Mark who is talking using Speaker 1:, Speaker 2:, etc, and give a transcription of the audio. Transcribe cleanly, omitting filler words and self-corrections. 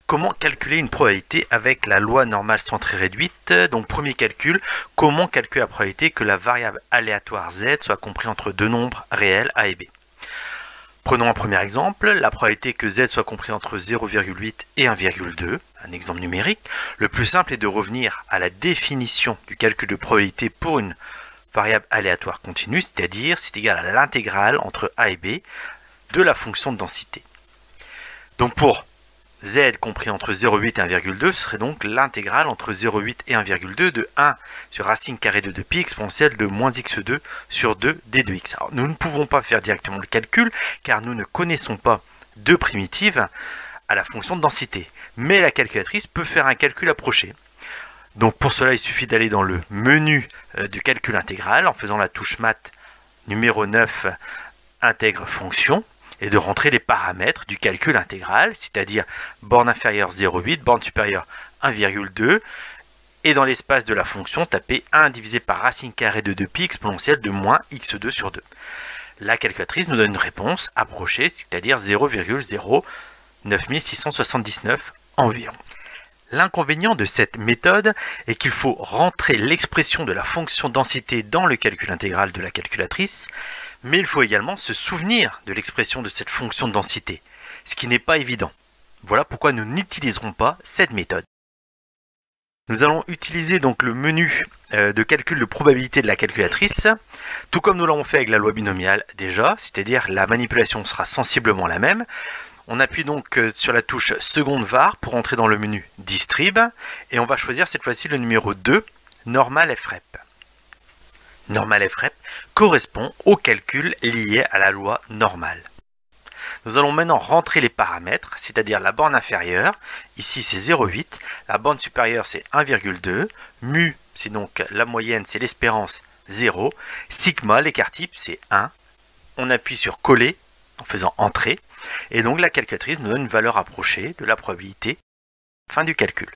Speaker 1: Comment calculer une probabilité avec la loi normale centrée réduite? Donc premier calcul, comment calculer la probabilité que la variable aléatoire z soit comprise entre deux nombres réels a et b? Prenons un premier exemple, la probabilité que z soit compris entre 0,8 et 1,2, un exemple numérique. Le plus simple est de revenir à la définition du calcul de probabilité pour une variable aléatoire continue, c'est-à-dire c'est égal à l'intégrale entre a et b de la fonction de densité. Donc pour z compris entre 0,8 et 1,2, ce serait donc l'intégrale entre 0,8 et 1,2 de 1 sur racine carrée de 2pi exponentielle de moins x2 sur 2 d de x. Alors, nous ne pouvons pas faire directement le calcul car nous ne connaissons pas deux primitives à la fonction de densité. Mais la calculatrice peut faire un calcul approché. Donc pour cela, il suffit d'aller dans le menu du calcul intégral en faisant la touche Math numéro 9, intègre fonction, et de rentrer les paramètres du calcul intégral, c'est-à-dire borne inférieure 0,8, borne supérieure 1,2, et dans l'espace de la fonction, taper 1 divisé par racine carrée de 2pi exponentielle de moins x2 sur 2. La calculatrice nous donne une réponse approchée, c'est-à-dire 0,09679 environ. L'inconvénient de cette méthode est qu'il faut rentrer l'expression de la fonction densité dans le calcul intégral de la calculatrice, mais il faut également se souvenir de l'expression de cette fonction de densité, ce qui n'est pas évident. Voilà pourquoi nous n'utiliserons pas cette méthode. Nous allons utiliser donc le menu de calcul de probabilité de la calculatrice, tout comme nous l'avons fait avec la loi binomiale déjà, c'est-à-dire la manipulation sera sensiblement la même. On appuie donc sur la touche seconde var pour entrer dans le menu Distrib et on va choisir cette fois-ci le numéro 2, Normal FREP. Normal FREP correspond au calcul lié à la loi normale. Nous allons maintenant rentrer les paramètres, c'est-à-dire la borne inférieure, ici c'est 0,8, la borne supérieure c'est 1,2, mu c'est donc la moyenne, c'est l'espérance 0, sigma, l'écart type c'est 1. On appuie sur coller en faisant entrer, et donc la calculatrice nous donne une valeur approchée de la probabilité. Fin du calcul.